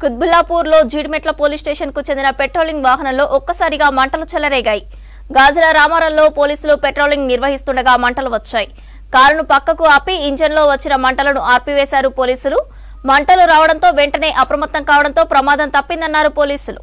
కుత్బుల్లాపూర్లో Jeedimetla police స్టేషన్కు చెందిన patrolling వాహనంలో ఒక్కసారిగా మంటలు చెలరేగాయి. గాజుల రామారంలో పోలీసులు పెట్రోలింగ్ నిర్వహిస్తుండగా మంటలు వచ్చాయి. కారును పక్కకు ఆపి ఇంజన్లో వచ్చిన మంటలను ఆర్పివేశారు పోలీసులు. మంటలు రావడంతో వెంటనే అప్రమత్తం కావడంతో ప్రమాదం తప్పిందన్నారు పోలీసులు.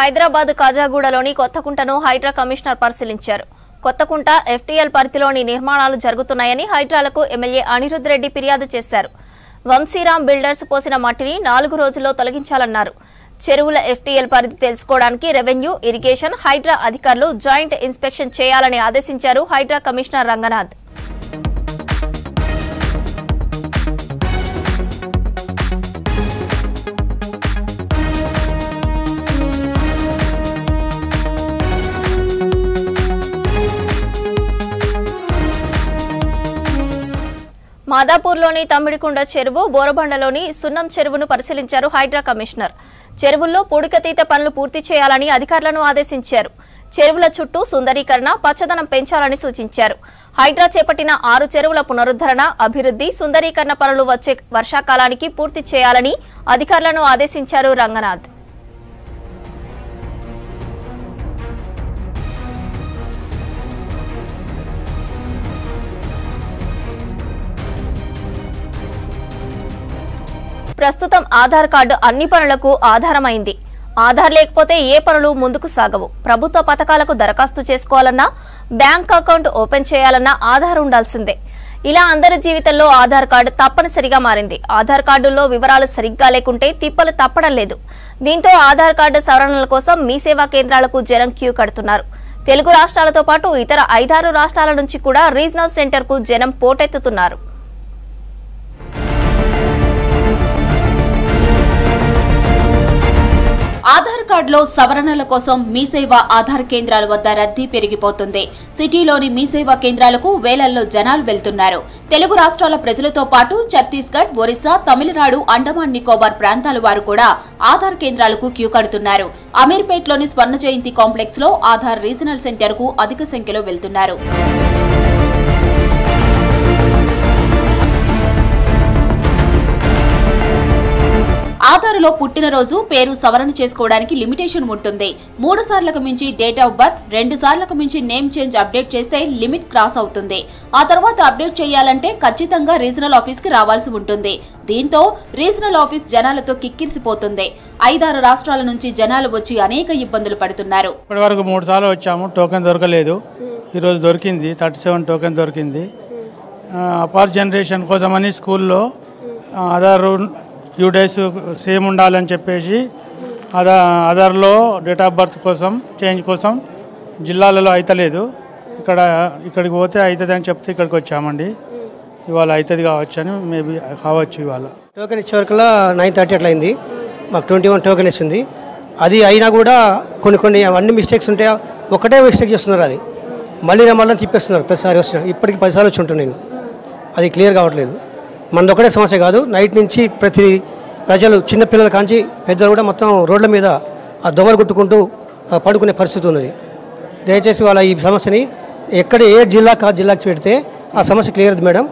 హైదరాబాద్ కాజాగూడలోని కొత్తకుంటను హైడ్రా కమిషనర్ పరిశీలించారు. కొత్తకుంట ఎఫ్టీఎల్ పరిధిలోని నిర్మాణాలు జరుగుతున్నాయని హైడ్రాలకు ఎమ్మెల్యే అనిరుద్ రెడ్డి ఫిర్యాదు చేశారు. వంశీరామ్ బిల్డర్స్ పోసిన మట్టిని 4 రోజుల్లో తొలగించాలన్నారు. చెరువుల ఎఫ్టీఎల్ పరిధి తెలుసుకోవడానికి రెవెన్యూ, ఇరిగేషన్, హైడ్రా అధికారులు జాయింట్ ఇన్స్పెక్షన్ చేయాలని ఆదేశించారు హైడ్రా కమిషనర్ రంగనాథ్. మాదాపూర్లోని తమ్మిడికుండ చెరువు, బోరబండలోని సున్నం చెరువును పరిశీలించారు హైడ్రా కమిషనర్. చెరువుల్లో పూడికతీత పనులు పూర్తి చేయాలని అధికారులను ఆదేశించారు. చెరువుల చుట్టూ సుందరీకరణ, పచ్చదనం పెంచాలని సూచించారు. హైడ్రా చేపట్టిన 6 చెరువుల పునరుద్ధరణ, అభివృద్ధి, సుందరీకరణ పనులు వచ్చే వర్షాకాలానికి పూర్తి చేయాలని అధికారులను ఆదేశించారు రంగనాథ్. ప్రస్తుతం ఆధార్ కార్డు అన్ని పనులకు ఆధారమైంది. ఆధార్ లేకపోతే ఏ పనులు ముందుకు సాగవు. ప్రభుత్వ పథకాలకు దరఖాస్తు చేసుకోవాలన్నా, బ్యాంక్ అకౌంట్ ఓపెన్ చేయాలన్నా ఆధార్ ఉండాల్సిందే. ఇలా అందరి జీవితంలో ఆధార్ కార్డు తప్పనిసరిగా మారింది. ఆధార్ కార్డుల్లో వివరాలు సరిగ్గా లేకుంటే తిప్పలు తప్పడం లేదు. దీంతో ఆధార్ కార్డు సవరణల కోసం మీ సేవా కేంద్రాలకు జనం క్యూ కడుతున్నారు. తెలుగు రాష్ట్రాలతో పాటు ఇతర 5-6 రాష్ట్రాల నుంచి కూడా రీజనల్ సెంటర్కు జనం పోటెత్తుతున్నారు. ఆధార్ కార్డులో సవరణల కోసం మీ సేవ ఆధార్ కేంద్రాల వద్ద రద్దీ పెరిగిపోతుంది. సిటీలోని మీ సేవా కేంద్రాలకు వేలల్లో జనాలు వెళ్తున్నారు. తెలుగు రాష్ట్రాల ప్రజలతో పాటు ఛత్తీస్గఢ్, ఒరిస్సా, తమిళనాడు, అండమాన్ నికోబార్ ప్రాంతాల వారు కూడా ఆధార్ కేంద్రాలకు క్యూ కడుతున్నారు. అమీర్పేట్లోని స్వర్ణ జయంతి కాంప్లెక్స్ లో ఆధార్ రీజనల్ సెంటర్ కు అధిక సంఖ్యలో వెళ్తున్నారు. ఆధార్లో పుట్టినరోజు, పేరు సవరణ చేసుకోవడానికి లిమిటేషన్ ఉంటుంది. 3 సార్లకు మించి డేట్ ఆఫ్ బర్త్, 2 సార్లకు మించి నేమ్ చేంజ్ అప్డేట్ చేస్తే లిమిట్ క్రాస్ అవుతుంది. ఆ తర్వాత అప్డేట్ చేయాలంటే ఖచ్చితంగా రీజనల్ ఆఫీస్ కి రావాల్సి ఉంటుంది. దీంతో రీజనల్ ఆఫీస్ జనాలతో కిక్కిరిసిపోతుంది. 5-6 రాష్ట్రాల నుంచి జనాలు వచ్చి అనేక ఇబ్బందులు పడుతున్నారు. ఇప్పటివరకు 3 సార్లు వచ్చాము, టోకెన్ దొరకలేదు. ఈరోజు దొరికింది, 37 టోకెన్ దొరికింది. అపార్ జనరేషన్ కోసమని స్కూల్లో ఆధార్ ఫ్యూ డేస్ సేమ్ ఉండాలని చెప్పేసి ఆధార్లో డేట్ ఆఫ్ బర్త్ కోసం చేంజ్ కోసం జిల్లాలలో అయితలేదు. ఇక్కడికి పోతే అవుతుంది అని చెప్తే ఇక్కడికి వచ్చామండి. ఇవాళ అవుతుంది కావచ్చు అని మేబీ కావచ్చు. ఇవాళ టోకెన్ ఇచ్చే వరకు 9:30 అట్లా అయింది. మాకు 21 టోకెన్ ఇచ్చింది. అది అయినా కూడా కొన్ని అన్ని మిస్టేక్స్ ఉంటాయి. ఒకటే మిస్టేక్ చేస్తున్నారు. అది మళ్ళీ తిప్పేస్తున్నారు. ప్రతిసారి వస్తున్నారు. ఇప్పటికి 10 సార్లు వచ్చి ఉంటాను నేను. అది క్లియర్ కావట్లేదు. మనది ఒకటే సమస్య కాదు. నైట్ నుంచి ప్రతి ప్రజలు, చిన్నపిల్లల కాంచి పెద్దలు కూడా మొత్తం రోడ్ల మీద ఆ దొంగలు కొట్టుకుంటూ పడుకునే పరిస్థితి ఉన్నది. దయచేసి వాళ్ళ ఈ సమస్యని ఏ జిల్లాకి పెడితే ఆ సమస్య క్లియర్ అవుతుంది మేడం.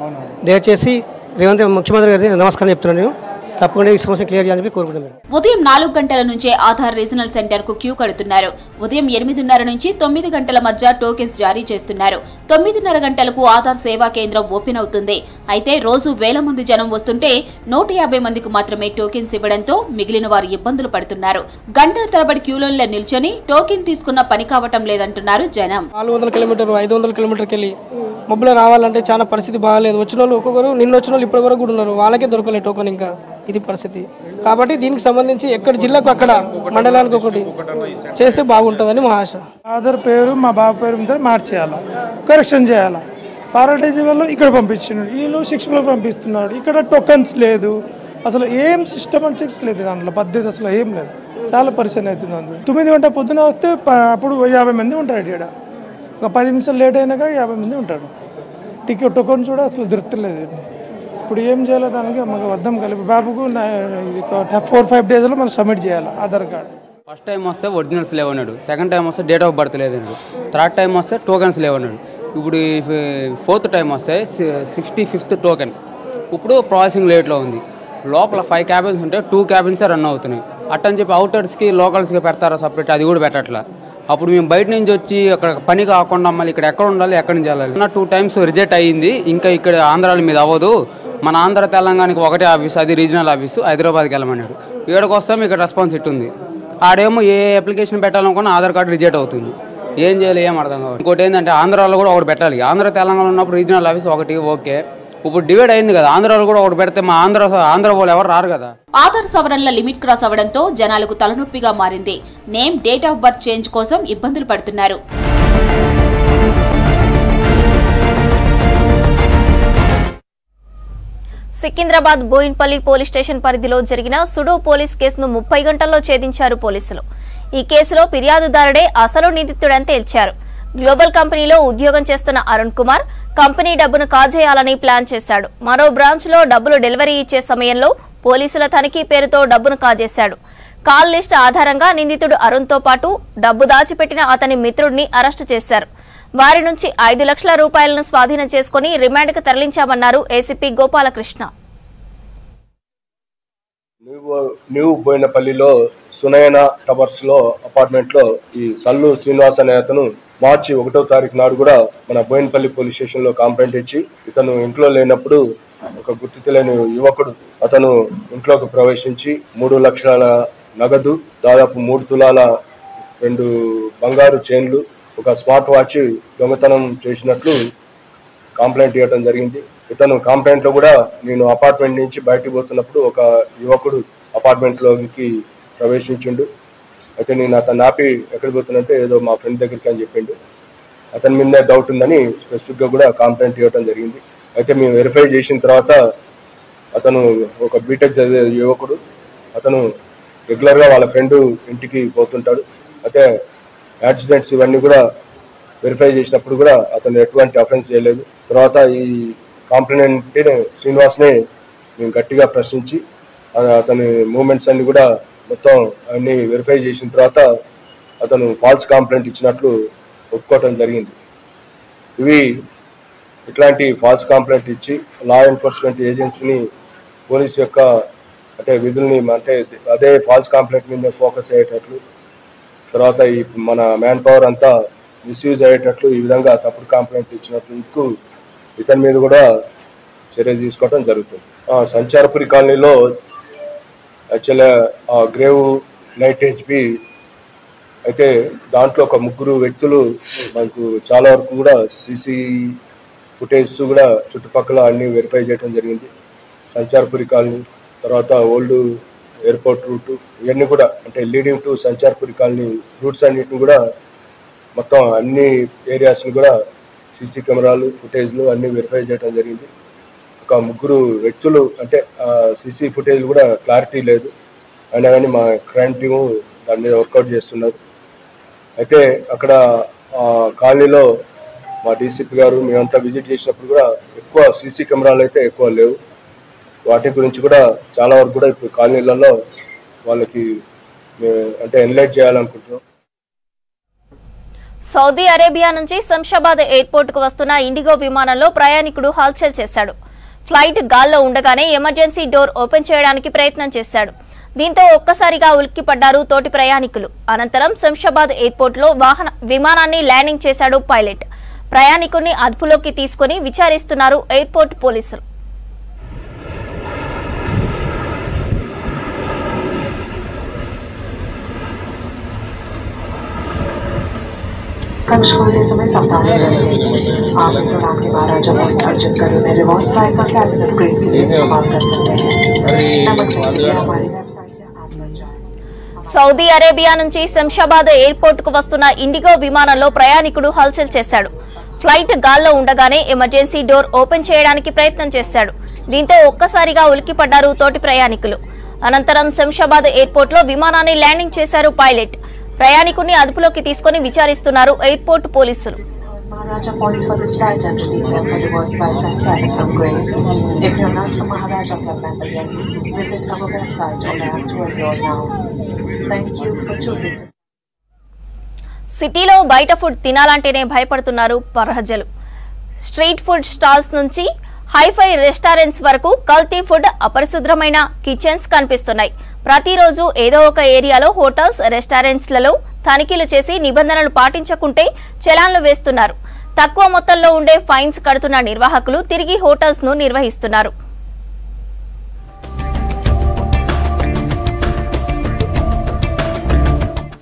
దయచేసి రేవంత్ ముఖ్యమంత్రి గారికి నమస్కారం చెప్తున్నాను. నేను తప్పకుండా ఈ సమస్య క్లియర్ చేయాలని కోరుకుంటున్నాను. ఉదయం 4 గంటల నుంచే ఆధార్ రీజనల్ సెంటర్ కు క్యూ కడుతున్నారు. ఉదయం 8:30 నుంచి 9 గంటల మధ్య టోకెన్స్ జారీ చేస్తున్నారు. 9:30 గంటలకు ఆధార్ సేవా కేంద్రం ఓపెన్ అవుతుంది. అయితే రోజు వేల మంది జనం వస్తుంటే 150 మందికి మాత్రమే టోకెన్స్ ఇవ్వడంతో మిగిలిన వారు ఇబ్బందులు పడుతున్నారు. గంటల తరబడి క్యూలైన్లో నిల్చొని టోకెన్ తీసుకున్న పని కావటం లేదంటున్నారు జనం. 400 కిలోమీటర్ 500 కిలోమీటర్కి వెళ్ళి మబ్బులో రావాలంటే చాలా పరిస్థితి బాగాలేదు. వచ్చిన వాళ్ళు ఒక్కొక్కరు నిన్న వచ్చిన వాళ్ళు ఇప్పటి వరకు కూడా ఉన్నారు. వాళ్ళకే దొరకలేదు టోకెన్. ఇంకా ఇది పరిస్థితి. కాబట్టి దీనికి సంబంధించి ఎక్కడ జిల్లాకు అక్కడ మండలానికి ఒకటి చేస్తే బాగుంటుందని మా ఆశ. ఆధార్ పేరు మా బాబు పేరు మీద మార్చేయాలా, కరెక్షన్ చేయాలా. పారాటైజ్ వల్ల ఇక్కడ పంపించినాడు, ఈయన 6 పంపిస్తున్నాడు. ఇక్కడ టోకెన్స్ లేదు, అసలు ఏం సిస్టమేటిక్స్ లేదు. దాంట్లో పద్ధతి అసలు ఏం లేదు. చాలా పరిశ్రమ అవుతుంది. అందులో 9 గంటల పొద్దున వస్తే అప్పుడు 50 మంది ఉంటారు. ఇక్కడ ఒక 10 నిమిషాలు లేట్ అయినాక 50 మంది ఉంటారు. టికెట్ టోకన్స్ కూడా అసలు దొరుకుతలేదు. ఇప్పుడు ఏం చేయాలో దానికి మాకు అర్థం కలిపి బాబుకు 4-5 డేస్లో మనం సబ్మిట్ చేయాలి ఆధార్ కార్డు. ఫస్ట్ టైం వస్తే ఒరిజినల్స్ లేవన్నాడు, సెకండ్ టైం వస్తే డేట్ ఆఫ్ బర్త్ లేదన్నాడు, థర్డ్ టైం వస్తే టోకెన్స్ లేవన్నాడు. ఇప్పుడు ఫోర్త్ టైం వస్తే 65th టోకెన్ ఇప్పుడు ప్రాసెసింగ్ లేట్లో ఉంది. లోపల 5 క్యాబిన్స్ ఉంటే 2 క్యాబిన్సే రన్ అవుతున్నాయి. అట్టని చెప్పి అవుటర్స్కి లోకల్స్కి పెడతారా సపరేట్, అది కూడా పెట్టట్లా. అప్పుడు మేము బయట నుంచి వచ్చి అక్కడ పని కాకుండా మళ్ళీ ఇక్కడ ఎక్కడ ఉండాలి, ఎక్కడి నుంచి వెళ్ళాలి. 2 టైమ్స్ రిజెక్ట్ అయ్యింది. ఇంకా ఇక్కడ ఆంధ్రాల మీద అవ్వదు, మన ఆంధ్ర తెలంగాణకి ఒకటే ఆఫీస్, అది రీజనల్ ఆఫీసు, హైదరాబాద్కి వెళ్ళమన్నాడు. ఇక్కడికి వస్తాం, ఇక్కడ రెస్పాన్స్ ఇట్టుంది. ఆడేమో ఏ అప్లికేషన్ పెట్టాలనుకున్నా ఆధార్ కార్డు రిజెక్ట్ అవుతుంది. ఏం చేయాలి, ఏం అర్థం కావాలి. ఇంకోటి ఏంటంటే ఆంధ్రాలో కూడా ఒకటి పెట్టాలి. ఆంధ్ర తెలంగాణ ఉన్నప్పుడు రీజనల్ ఆఫీస్ ఒకటి ఓకే, ఇప్పుడు డివైడ్ అయింది కదా, ఆంధ్రాలో కూడా ఒకటి పెడితే మా ఆంధ్ర వాళ్ళు ఎవరు రారు కదా. ఆధార్ సవరణల లిమిట్ క్రాస్ అవ్వడంతో జనాలకు తలనొప్పిగా మారింది. Name, date of birth change కోసం ఇబ్బందులు పడుతున్నారు. సికింద్రాబాద్ బోయిన్పల్లి పోలీస్ స్టేషన్ పరిధిలో జరిగిన సుడో పోలీస్ కేసును 30 గంటల్లో ఛేదించారు పోలీసులు. ఈ కేసులో ఫిర్యాదుదారుడే అసలు నిందితుడని తేల్చారు. గ్లోబల్ కంపెనీలో ఉద్యోగం చేస్తున్న అరుణ్ కుమార్ కంపెనీ డబ్బును కాజేయాలని ప్లాన్ చేశాడు. మరో బ్రాంచ్ లో డబ్బులు డెలివరీ ఇచ్చే సమయంలో పోలీసుల తనిఖీ పేరుతో డబ్బును కాజేశాడు. కాల్ లిస్ట్ ఆధారంగా నిందితుడు అరుణ్ తో పాటు డబ్బు దాచిపెట్టిన అతని మిత్రుడిని అరెస్టు చేశారు. వారి నుంచి 5 లక్షల రూపాయలను స్వాధీనం చేసుకుని రిమాండ్కు తరలించామన్నారు ఏసీపీ గోపాలకృష్ణ. న్యూ బోయినపల్లిలో సునయన టవర్స్ లో అపార్ట్మెంట్ లో ఈ సల్లు శ్రీనివాస్ అనే అతను మార్చి 1వ తారీఖు నాడు కూడా మన బోయినపల్లి పోలీస్ స్టేషన్ లో కంప్లైంట్ ఇచ్చి, ఇతను ఇంట్లో లేనప్పుడు ఒక గుర్తు తెలియని యువకుడు అతను ఇంట్లోకి ప్రవేశించి 3 లక్షల నగదు, దాదాపు 3 తులాల 2 బంగారు చైన్లు, ఒక స్మార్ట్ వాచ్ దొంగతనం చేసినట్లు కంప్లైంట్ ఇవ్వడం జరిగింది. ఇతను కంప్లైంట్ లో కూడా నేను అపార్ట్మెంట్ నుంచి బయటకు పోతున్నప్పుడు ఒక యువకుడు అపార్ట్మెంట్ లోకి ప్రవేశించిండు. అయితే నేను అతను ఆపి ఎక్కడికి పోతున్నంటే ఏదో మా ఫ్రెండ్ దగ్గరికి అని చెప్పిండు. అతని మీద డౌట్ ఉందని స్పెసిఫిక్ గా కూడా కంప్లైంట్ ఇవ్వడం జరిగింది. అయితే మేము వెరిఫై చేసిన తర్వాత అతను ఒక బీటెక్ చదివే యువకుడు, అతను రెగ్యులర్ గా వాళ్ళ ఫ్రెండ్ ఇంటికి పోతుంటాడు. అయితే యాక్సిడెంట్స్ ఇవన్నీ కూడా వెరిఫై చేసినప్పుడు కూడా అతను ఎటువంటి అఫెన్స్ చేయలేదు. తర్వాత ఈ కాంప్లైంట్ శ్రీనివాస్ని మేము గట్టిగా ప్రశ్నించి అతని మూమెంట్స్ అన్ని కూడా మొత్తం అన్ని వెరిఫై చేసిన తర్వాత అతను ఫాల్స్ కంప్లైంట్ ఇచ్చినట్లు ఒప్పుకోవటం జరిగింది. ఇట్లాంటి ఫాల్స్ కంప్లైంట్ ఇచ్చి లా ఎన్ఫోర్స్మెంట్ ఏజెన్సీని పోలీసు యొక్క అంటే విధుల్ని అంటే అదే ఫాల్స్ కంప్లైంట్ మీద ఫోకస్ అయ్యేటట్లు, తర్వాత ఈ మన మ్యాన్ పవర్ అంతా మిస్యూజ్ అయ్యేటట్లు ఈ విధంగా తప్పుడు కంప్లైంట్ ఇచ్చినట్లు ఇతని మీద కూడా చర్య తీసుకోవడం జరుగుతుంది. సంచారపురి కాలనీలో యాక్చువల్గా గ్రేవ్ నైట్ హెచ్పి అయితే దాంట్లో ఒక 3 వ్యక్తులు మనకు చాలా వరకు కూడా సీసీ ఫుటేజ్ కూడా చుట్టుపక్కల అన్ని వెరిఫై చేయడం జరిగింది. సంచారపురి కాలనీ, తర్వాత ఓల్డ్ ఎయిర్పోర్ట్ రూటు, ఇవన్నీ కూడా అంటే లీడింగ్ టు సంచారపురి కాలనీ రూట్స్ అన్నిటిని కూడా మొత్తం అన్ని ఏరియాస్ని కూడా సీసీ కెమెరాలు ఫుటేజ్లు అన్నీ వెరిఫై చేయడం జరిగింది. ఒక 3 వ్యక్తులు అంటే సీసీ ఫుటేజ్ కూడా క్లారిటీ లేదు, అయినా కానీ మా క్రైమ్ టీము దాని మీద వర్కౌట్ చేస్తున్నారు. అయితే అక్కడ కాలనీలో మా డీసీపీ గారు మేమంతా విజిట్ చేసినప్పుడు కూడా ఎక్కువ సీసీ కెమెరాలు అయితే ఎక్కువ లేవు. వాటి గురించి కూడా చాలా వరకు కూడా ఇప్పుడు కాలనీలలో వాళ్ళకి అంటే ఎన్లైట్ చేయాలనుకుంటున్నాం. సౌదీ అరేబియా నుంచి శంషాబాద్ ఎయిర్పోర్ట్ కు వస్తున్న ఇండిగో విమానంలో ప్రయాణికుడు హల్చల్ చేశాడు. ఫ్లైట్ గాల్లో ఉండగానే ఎమర్జెన్సీ డోర్ ఓపెన్ చేయడానికి ప్రయత్నం చేశాడు. దీంతో ఒక్కసారిగా ఉలిక్కిపడ్డారు తోటి ప్రయాణికులు. అనంతరం శంషాబాద్ ఎయిర్పోర్ట్ లో విమానాన్ని ల్యాండింగ్ చేశాడు పైలట్. ప్రయాణికుడిని అదుపులోకి తీసుకుని విచారిస్తున్నారు ఎయిర్పోర్ట్ పోలీసులు. कल छोड़ते समय सावधान रहें। आप इस उड़ान के बाद जब अर्जित करें में रिवॉर्ड प्राइस और कैबिन अपग्रेड के लिए इस्तेमाल कर सकते हैं। हमारी वेबसाइट से आप लग जाएं। సౌదీ అరేబియా నుంచి శంషాబాద్ ఎయిర్పోర్ట్ కు వస్తున్న ఇండిగో విమానంలో ప్రయాణికుడు హల్చల్ చేశాడు. ఫ్లైట్ గాల్లో ఉండగానే ఎమర్జెన్సీ డోర్ ఓపెన్ చేయడానికి ప్రయత్నం చేశాడు. దీంతో ఒక్కసారిగా ఉలిక్కిపడ్డారు తోటి ప్రయాణికులు. అనంతరం శంషాబాద్ ఎయిర్పోర్ట్ లో విమానాన్ని ల్యాండింగ్ చేశారు పైలట్. ప్రయాణికుడిని అదుపులోకి తీసుకుని విచారిస్తున్నారు ఎయిర్పోర్ట్ పోలీసులు. Maharaja points for this right and redeem them for reward flights and cabin upgrades. If you're not a Maharaja Club member yet, visit our website or app to enroll now. Thank you for choosing. సిటీలో బయట food తినాలంటేనే భయపడుతున్నారు ప్రజలు. Street food stalls నుంచి hi-fi restaurants వరకు కల్తీ food, అపరిశుభ్రమైన kitchens కనిపిస్తున్నాయి. ప్రతిరోజు ఏదో ఒక ఏరియాలో హోటల్స్, రెస్టారెంట్స్లలో తనిఖీలు చేసి నిబంధనలు పాటించకుంటే చలాన్లు వేస్తున్నారు. తక్కువ మొత్తంలో ఉండే ఫైన్స్ కడుతున్న నిర్వాహకులు తిరిగి హోటల్స్ ను నిర్వహిస్తున్నారు.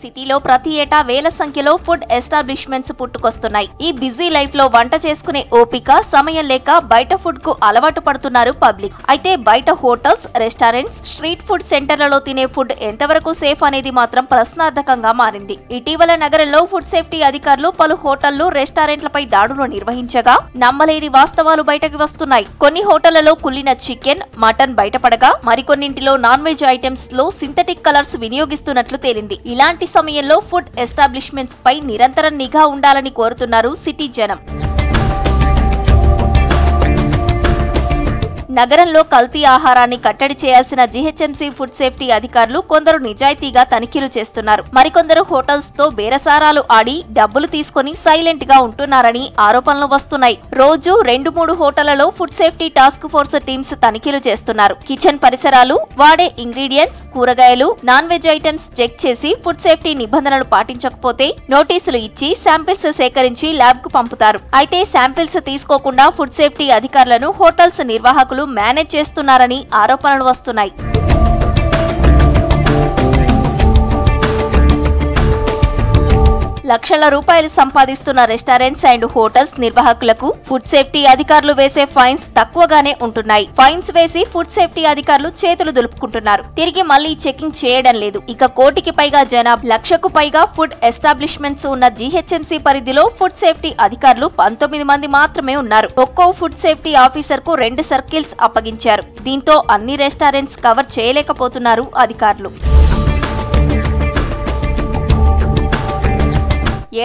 సిటీలో ప్రతి ఏటా వేల సంఖ్యలో ఫుడ్ ఎస్టాబ్లిష్మెంట్స్ పుట్టుకొస్తున్నాయి. ఈ బిజీ లైఫ్ లో వంట చేసుకునే ఓపిక, సమయం లేక బయట ఫుడ్ కు అలవాటు పడుతున్నారు పబ్లిక్. అయితే బయట హోటల్స్, రెస్టారెంట్స్, స్ట్రీట్ ఫుడ్ సెంటర్లలో తినే ఫుడ్ ఎంతవరకు సేఫ్ అనేది మాత్రం ప్రశ్నార్థకంగా మారింది. ఇటీవల నగరంలో ఫుడ్ సేఫ్టీ అధికారులు పలు హోటళ్లు, రెస్టారెంట్లపై దాడులు నిర్వహించగా నమ్మలేని వాస్తవాలు బయటకు వస్తున్నాయి. కొన్ని హోటళ్లలో కుళ్ళిన చికెన్, మటన్ బయటపడగా మరికొన్నింటిలో నాన్ వెజ్ ఐటమ్స్ లో సింథటిక్ కలర్స్ వినియోగిస్తున్నట్లు తేలింది. ఇలాంటి సమయంలో ఫుడ్ ఎస్టాబ్లిష్మెంట్స్ పై నిరంతరం నిఘా ఉండాలని కోరుతున్నారు సిటీ జనం. నగరంలో కల్తీ ఆహారాన్ని కట్టడి చేయాల్సిన జీహెచ్ఎంసీ ఫుడ్ సేఫ్టీ అధికారులు కొందరు నిజాయితీగా తనిఖీలు చేస్తున్నారు. మరికొందరు హోటల్స్ తో బేరసారాలు ఆడి డబ్బులు తీసుకుని సైలెంట్ గా ఉంటున్నారని ఆరోపణలు వస్తున్నాయి. రోజు 2-3 హోటళ్లలో food safety task force teams తనిఖీలు చేస్తున్నారు. కిచెన్ పరిసరాలు, వాడే ఇంగ్రీడియంట్స్, కూరగాయలు, నాన్ వెజ్ ఐటమ్స్ చెక్ చేసి ఫుడ్ సేఫ్టీ నిబంధనలు పాటించకపోతే నోటీసులు ఇచ్చి శాంపిల్స్ సేకరించి ల్యాబ్ కు పంపుతారు. అయితే శాంపిల్స్ తీసుకోకుండా ఫుడ్ సేఫ్టీ అధికారులను హోటల్స్ నిర్వాహకులు మేనేజ్ చేస్తున్నారని ఆరోపణలు వస్తున్నాయి. లక్షల రూపాయలు సంపాదిస్తున్న రెస్టారెంట్స్ అండ్ హోటల్స్ నిర్వాహకులకు ఫుడ్ సేఫ్టీ అధికారులు వేసే ఫైన్స్ తక్కువగానే ఉంటున్నాయి. ఫైన్స్ వేసి ఫుడ్ సేఫ్టీ అధికారులు చేతులు దులుపుకుంటున్నారు. తిరిగి మళ్లీ చెకింగ్ చేయడం లేదు. ఇక 1 కోటికి పైగా జనాభా, 1,00,000కు పైగా ఫుడ్ ఎస్టాబ్లిష్మెంట్స్ ఉన్న జీహెచ్ఎంసీ పరిధిలో ఫుడ్ సేఫ్టీ అధికారులు 19 మంది మాత్రమే ఉన్నారు. ఒక్కో ఫుడ్ సేఫ్టీ ఆఫీసర్ కు 2 సర్కిల్స్ అప్పగించారు. దీంతో అన్ని రెస్టారెంట్స్ కవర్ చేయలేకపోతున్నారు అధికారులు.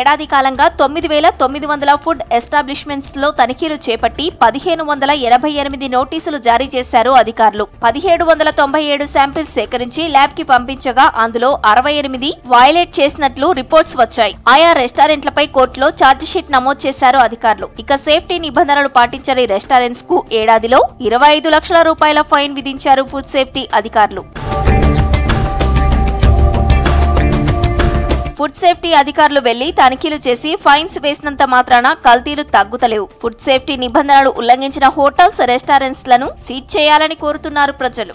ఏడాది కాలంగా 9,900 ఫుడ్ ఎస్టాబ్లిష్మెంట్స్ లో తనిఖీలు చేపట్టి 1,588 నోటీసులు జారీ చేశారు అధికారులు. 1,797 శాంపిల్స్ సేకరించి ల్యాబ్ కి పంపించగా అందులో 68 వయలేట్ చేసినట్లు రిపోర్ట్స్ వచ్చాయి. ఆయా రెస్టారెంట్లపై కోర్టులో ఛార్జిషీట్ నమోదు చేశారు అధికారులు. ఇక సేఫ్టీ నిబంధనలు పాటించని రెస్టారెంట్స్ కు ఏడాదిలో 25 లక్షల రూపాయల ఫైన్ విధించారు ఫుడ్ సేఫ్టీ అధికారులు. ఫుడ్ సేఫ్టీ అధికారులు వెళ్లి తనిఖీలు చేసి ఫైన్స్ వేసినంత మాత్రాన కల్తీలు తగ్గుతలేవు. ఫుడ్ సేఫ్టీ నిబంధనలు ఉల్లంఘించిన హోటల్స్, రెస్టారెంట్స్ లను సీజ్ చేయాలని కోరుతున్నారు ప్రజలు.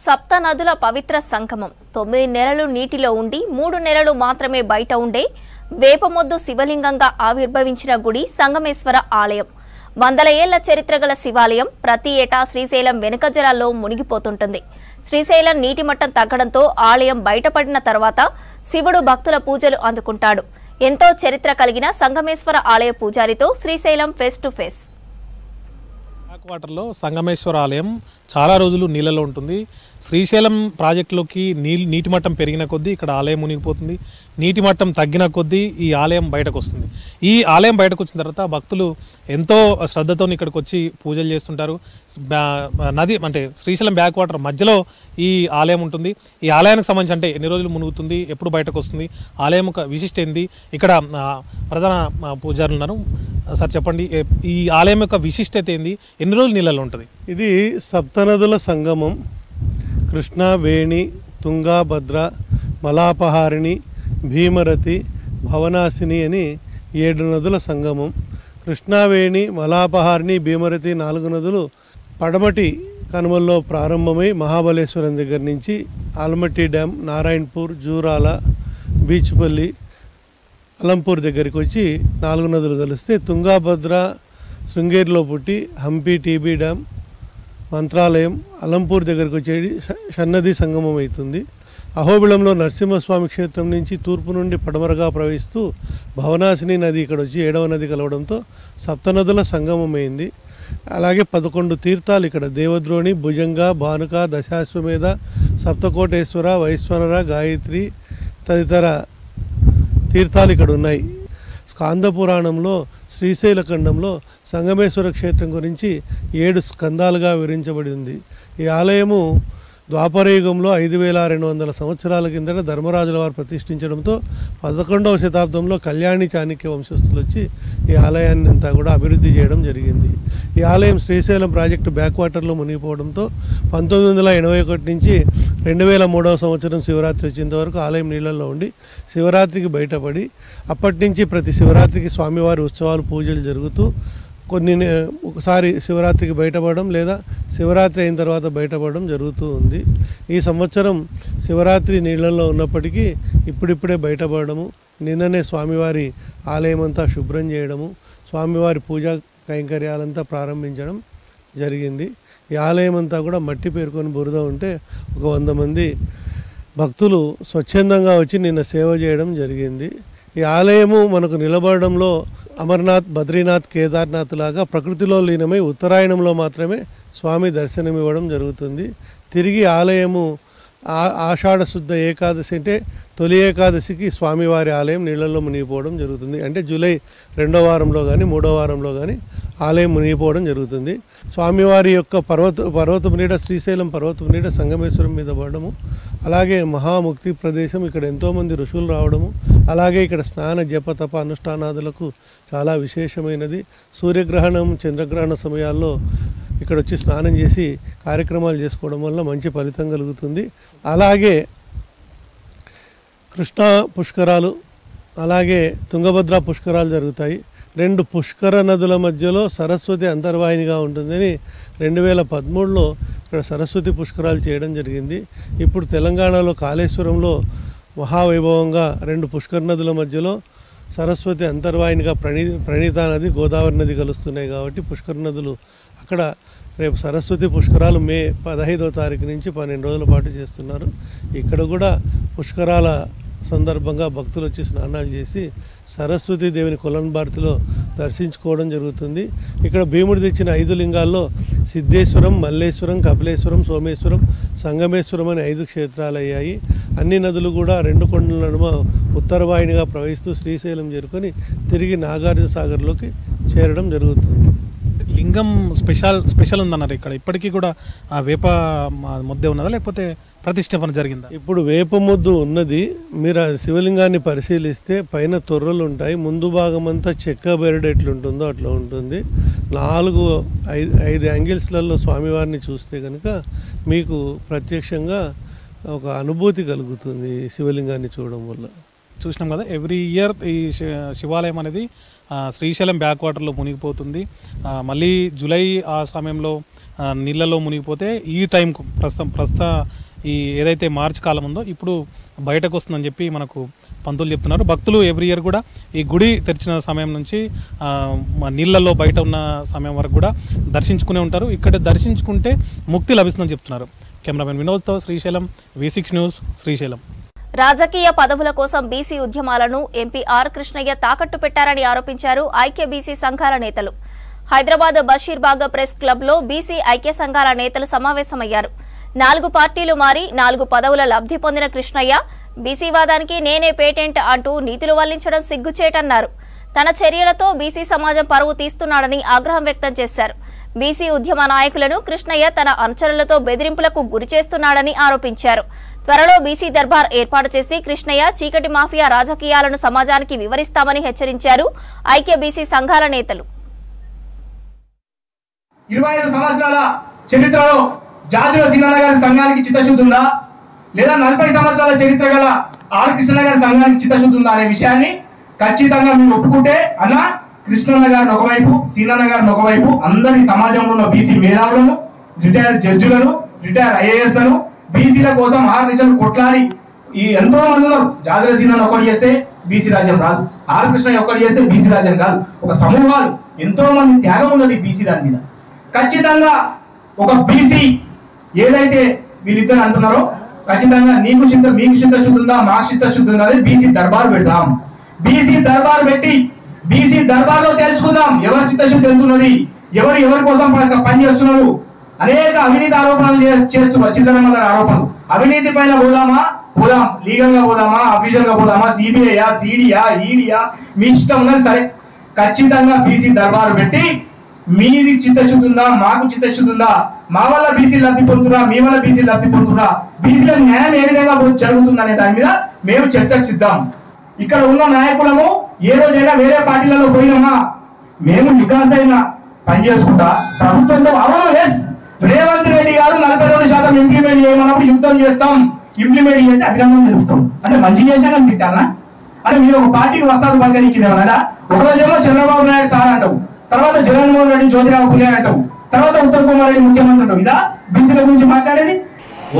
సప్త నదుల పవిత్ర సంగమం 9 నెలలు నీటిలో ఉండి 3 నెలలు మాత్రమే బయట ఉండే వేపమొద్దు శివలింగంగా ఆవిర్భవించిన గుడి సంగమేశ్వర ఆలయం. వందల ఏళ్ల చరిత్ర గల శివాలయం ప్రతి ఏటా శ్రీశైలం వెనుక జలాల్లో మునిగిపోతుంటుంది. శ్రీశైలం నీటి మట్టం తగ్గడంతో ఆలయం బయటపడిన తర్వాత శివుడు భక్తుల పూజలు అందుకుంటాడు. ఎంతో చరిత్ర కలిగిన సంగమేశ్వర ఆలయ పూజారితో శ్రీశైలం ఫేస్ టు ఫేస్. వాటర్లో సంగమేశ్వర ఆలయం చాలా రోజులు నీళ్ళలో ఉంటుంది. శ్రీశైలం ప్రాజెక్టులోకి నీటి మట్టం పెరిగిన కొద్దీ ఇక్కడ ఆలయం మునిగిపోతుంది. నీటి మట్టం తగ్గిన కొద్దీ ఈ ఆలయం బయటకు వస్తుంది. ఈ ఆలయం బయటకు వచ్చిన తర్వాత భక్తులు ఎంతో శ్రద్ధతో ఇక్కడికి వచ్చి పూజలు చేస్తుంటారు. నది అంటే శ్రీశైలం బ్యాక్ వాటర్ మధ్యలో ఈ ఆలయం ఉంటుంది. ఈ ఆలయానికి సంబంధించి అంటే ఎన్ని రోజులు మునుగుతుంది, ఎప్పుడు బయటకు వస్తుంది, ఆలయం యొక్క విశిష్ట ఏంది, ఇక్కడ ప్రధాన పూజారులు ఉన్నారు. సార్ చెప్పండి, ఈ ఆలయం యొక్క విశిష్టత ఏంది, ఎన్ని రోజులు నీళ్ళలో ఉంటుంది? ఇది సప్తనదుల సంగమం. కృష్ణ, వేణి, తుంగా, భద్ర, మలాపహారిణి, భీమరతి, భవనాశిని అని 7 నదుల సంగమం. కృష్ణావేణి, మలాపహారిణి, భీమరతి 4 నదులు పడమటి కనుమల్లో ప్రారంభమై మహాబలేశ్వరం దగ్గర నుంచి ఆల్మట్టి డ్యామ్, నారాయణపూర్, జూరాల, బీచ్పల్లి, అలంపూర్ దగ్గరికి వచ్చి 4 నదులు కలిస్తే తుంగాభద్ర శృంగేరిలో పుట్టి హంపి, టీబీ డ్యామ్, మంత్రాలయం, అలంపూర్ దగ్గరికి వచ్చేది షన్నది సంగమం అవుతుంది. అహోబిళంలో నరసింహస్వామి క్షేత్రం నుంచి తూర్పు నుండి పడమరగా ప్రవహిస్తూ భవనాశిని నది ఇక్కడ వచ్చి 7వ నది కలవడంతో సప్తనదుల సంగమం అయింది. అలాగే 11 తీర్థాలు ఇక్కడ దేవద్రోణి, భుజంగ, భానుక, దశాశ్వమేధ, సప్తకోటేశ్వర, వైశ్వనర, గాయత్రి తదితర తీర్థాలు ఇక్కడ ఉన్నాయి. స్కాంద పురాణంలో శ్రీశైల ఖండంలో సంగమేశ్వర క్షేత్రం గురించి 7 స్కందాలుగా వివరించబడి ఉంది. ఈ ఆలయము ద్వాపరయుగంలో 5200 సంవత్సరాల కిందట ధర్మరాజుల వారు ప్రతిష్ఠించడంతో 11వ శతాబ్దంలో కళ్యాణి చాణక్య వంశస్థులు వచ్చి ఈ ఆలయాన్ని అంతా కూడా అభివృద్ధి చేయడం జరిగింది. ఈ ఆలయం శ్రీశైలం ప్రాజెక్టు బ్యాక్ వాటర్లో మునిగిపోవడంతో 1981 నుంచి 2003వ సంవత్సరం శివరాత్రి వచ్చేంత వరకు ఆలయం నీళ్ళల్లో ఉండి శివరాత్రికి బయటపడి అప్పటి నుంచి ప్రతి శివరాత్రికి స్వామివారి ఉత్సవాలు పూజలు జరుగుతూ ఒకసారి శివరాత్రికి బయటపడడం లేదా శివరాత్రి అయిన తర్వాత బయటపడడం జరుగుతూ ఉంది. ఈ సంవత్సరం శివరాత్రి నీళ్ళల్లో ఉన్నప్పటికీ ఇప్పుడిప్పుడే బయటపడము, నిన్ననే స్వామివారి ఆలయం అంతా శుభ్రం చేయడము, స్వామివారి పూజా కైంకర్యాలంతా ప్రారంభించడం జరిగింది. ఈ ఆలయం అంతా కూడా మట్టి పేరుకొని బురద ఉంటే ఒక 100 మంది భక్తులు స్వచ్ఛందంగా వచ్చి నిన్న సేవ చేయడం జరిగింది. ఈ ఆలయము మనకు నిలబడడంలో అమర్నాథ్, బద్రీనాథ్, కేదార్నాథ్ లాగా ప్రకృతిలో లీనమై ఉత్తరాయణంలో మాత్రమే స్వామి దర్శనమివ్వడం జరుగుతుంది. తిరిగి ఆలయము ఆషాఢ శుద్ధ ఏకాదశి అంటే తొలి ఏకాదశికి స్వామివారి ఆలయం నీళ్ళల్లో మునిగిపోవడం జరుగుతుంది. అంటే జూలై 2వ వారంలో కానీ 3వ వారంలో కానీ ఆలయం మునిగిపోవడం జరుగుతుంది. స్వామివారి యొక్క పర్వతపు నీడ, శ్రీశైలం పర్వతపు నీడ సంగమేశ్వరం మీద పడడము, అలాగే మహాముక్తి ప్రదేశం, ఇక్కడ ఎంతోమంది ఋషులు రావడము, అలాగే ఇక్కడ స్నాన జప తప అనుష్ఠానాదులకు చాలా విశేషమైనది. సూర్యగ్రహణం, చంద్రగ్రహణ సమయాల్లో ఇక్కడ వచ్చి స్నానం చేసి కార్యక్రమాలు చేసుకోవడం వల్ల మంచి ఫలితం కలుగుతుంది. అలాగే కృష్ణా పుష్కరాలు, అలాగే తుంగభద్ర పుష్కరాలు జరుగుతాయి. 2 పుష్కర నదుల మధ్యలో సరస్వతి అంతర్వాహినిగా ఉంటుందని 2013లో ఇక్కడ సరస్వతి పుష్కరాలు చేయడం జరిగింది. ఇప్పుడు తెలంగాణలో కాళేశ్వరంలో మహావైభవంగా 2 పుష్కర నదుల మధ్యలో సరస్వతి అంతర్వాహినిగా ప్రణీతా నది, గోదావరి నది కలుస్తున్నాయి కాబట్టి పుష్కర నదులు అక్కడ రేపు సరస్వతి పుష్కరాలు మే 15వ తారీఖు నుంచి 12 రోజుల పాటు చేస్తున్నారు. ఇక్కడ కూడా పుష్కరాల సందర్భంగా భక్తులు వచ్చి స్నానాలు చేసి సరస్వతి దేవిని కొలన్బార్తిలో దర్శించుకోవడం జరుగుతుంది. ఇక్కడ భీముడు తెచ్చిన 5 లింగాల్లో సిద్ధేశ్వరం, మల్లేశ్వరం, కపిలేశ్వరం, సోమేశ్వరం, సంగమేశ్వరం అనే 5 క్షేత్రాలు అయ్యాయి. అన్ని నదులు కూడా 2 కొండల నడుమ ఉత్తరవాహినిగా ప్రవహిస్తూ శ్రీశైలం చేరుకొని తిరిగి నాగార్జున సాగర్లోకి చేరడం జరుగుతుంది. లింగం స్పెషల్ ఉందన్నారు. ఇక్కడ ఇప్పటికీ కూడా ఆ వేప ముద్దే ఉన్నదా లేకపోతే ప్రతిష్టాపన జరిగిందా? ఇప్పుడు వేప ముద్దు ఉన్నది. మీరు ఆ శివలింగాన్ని పరిశీలిస్తే పైన తొర్రలు ఉంటాయి, ముందు భాగం అంతా చెక్క బెరడు ఎట్లుంటుందో అట్లా ఉంటుంది. 4-5 యాంగిల్స్లలో స్వామివారిని చూస్తే కనుక మీకు ప్రత్యక్షంగా ఒక అనుభూతి కలుగుతుంది శివలింగాన్ని చూడడం వల్ల. చూసినాం కదా, ఎవ్రీ ఇయర్ ఈ శివాలయం అనేది శ్రీశైలం బ్యాక్ వాటర్లో మునిగిపోతుంది. మళ్ళీ జూలై ఆ సమయంలో నీళ్ళలో మునిగిపోతే ఈ టైంకు ప్రస్తుత ఈ ఏదైతే మార్చి కాలం ఉందో ఇప్పుడు బయటకు వస్తుందని చెప్పి మనకు పంతులు చెప్తున్నారు. భక్తులు ఎవ్రీ ఇయర్ కూడా ఈ గుడి తెరిచిన సమయం నుంచి నీళ్ళల్లో బయట ఉన్న సమయం వరకు కూడా దర్శించుకునే ఉంటారు. ఇక్కడ దర్శించుకుంటే ముక్తి లభిస్తుందని చెప్తున్నారు. కెమెరామెన్ వినోద్తో శ్రీశైలం, V6 న్యూస్, శ్రీశైలం. రాజకీయ పదవుల కోసం బీసీ ఉద్యమాలను ఎంపీ ఆర్ కృష్ణయ్య తాకట్టు పెట్టారని ఆరోపించారు ఐక్య బీసీ సంఘాల నేతలు. హైదరాబాద్ బషీర్బాగ్ ప్రెస్ క్లబ్లో బీసీ ఐక్య సంఘాల నేతలు సమావేశమయ్యారు. 4 పార్టీలు మారి 4 పదవుల లబ్ధి పొందిన కృష్ణయ్య బీసీ వాదానికి నేనే పేటెంట్ అంటూ నీతులు వల్లించడం సిగ్గుచేటన్నారు. తన చర్యలతో బీసీ సమాజం పరువు తీస్తున్నాడని ఆగ్రహం వ్యక్తం చేశారు. బీసీ ఉద్యమ నాయకులను కృష్ణయ్య తన అనుచరులతో బెదిరింపులకు గురి చేస్తున్నాడని ఆరోపించారు. త్వరలో బీసీ దర్బార్ ఏర్పాటు చేసి కృష్ణయ్య చీకటి మాఫియా రాజకీయాలను సమాజానికి వివరిస్తామని హెచ్చరించారు ఐక్య బీసీ సంఘాల నేతలు. 25 సంవత్సరాల చరిత్రలో జాతిలో సీనన్న గారి సంఘానికి చిత్తశుద్ధి ఉందా లేదా 40 సంవత్సరాల చరిత్ర గల ఆర్ కృష్ణన్న గారి సంఘానికి చిత్తశుద్ధి ఉందా అనే విషయాన్ని ఖచ్చితంగా మీరు ఒప్పుకుంటే అన్న కృష్ణన్న గారిని ఒకవైపు, సీనన్న గారిని ఒకవైపు, అందరి సమాజంలో ఉన్న బీసీ మేధావులను, రిటైర్ జడ్జిలను, రిటైర్ IAS-లను బీసీల కోసం ఆర్నిచలు కొట్లాడి ఈ ఎంతో మంది ఉన్నారు. జాతిలో సీనన్న ఒకటి చేస్తే బీసీ రాజ్యం రాదు, ఆర్ కృష్ణయ్య ఒకటి చేస్తే బీసీ రాజ్యం కాదు. ఒక సమూహాలు ఎంతో మంది త్యాగం ఉన్నది బీసీ దాని మీద. ఖచ్చితంగా ఒక బీసీ ఏదైతే వీళ్ళిద్దరు అంటున్నారో ఖచ్చితంగా మీకు చిత్తశుద్ధి ఉందా, మాకు చిత్తశుద్ధి ఉందా అనేది బీసీ దర్బార్ పెడదాం. బీసీ దర్బార్ పెట్టి బీసీ దర్బార్లో తెలుసుకుందాం ఎవరి చిత్తశుద్ధి ఎంతున్నది, ఎవరి కోసం పనిచేస్తున్నారు. అనేక అవినీతి ఆరోపణలు చేస్తున్నారు, చిత్తరంగ ఆరోపణలు. అవినీతి పైన పోదామా, పోదాం, లీగల్ గా పోదామా, అఫీషియల్ గా పోదామా, సిబిఐయా, సిడియా, ఈడియా, మీ ఇష్టం ఉన్నది సరే. ఖచ్చితంగా బీసీ దర్బారు పెట్టి మీది చిత్తశుద్ధి ఉందా, మాకు చిత్తశుద్ధి ఉందా, మా వల్ల బీసీ లబ్ధి పొందుతున్నా, మీ వల్ల బీసీ లబ్ధి పొందుతున్నా, బీసీలకు న్యాయం ఏ విధంగా జరుగుతుంది అనే దాని మీద మేము చర్చకు సిద్ధం. ఇక్కడ ఉన్న నాయకులము ఏ రోజైనా వేరే పార్టీలలో పోయినామా, మేము నికాసైన పని చేసుకుంటా ప్రభుత్వంతో అవును ఎస్ రేవంత్ రెడ్డి గారు 42% ఇంప్లిమెంట్ చేయమన్నప్పుడు యుద్ధం చేస్తాం, ఇంప్లిమెంట్ చేసి అభినందన తెలుపుతాం. అంటే మంచి చేశానని తిట్టానా? అంటే మీరు ఒక పార్టీకి వస్తాడు పనికిదేమన్నా? ఒకరోజేమో చంద్రబాబు నాయుడు సార్ అంటావు, తర్వాత జగన్మోహన్ రెడ్డి, జ్యోతిరావు పులే అంటావు, తర్వాత ఉత్తమ్ కుమార్ రెడ్డి ముఖ్యమంత్రి అంటావు. ఇదా బీసీల గురించి మాట్లాడేది?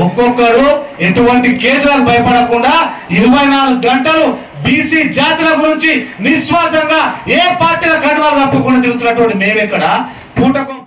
ఒక్కొక్కరు ఎటువంటి కేసులకు భయపడకుండా 24 గంటలు బీసీ జాతుల గురించి నిస్వార్థంగా ఏ పార్టీల కండువాలు కప్పుకుండా తిరుగుతున్నటువంటి మేమెక్కడ పూటకం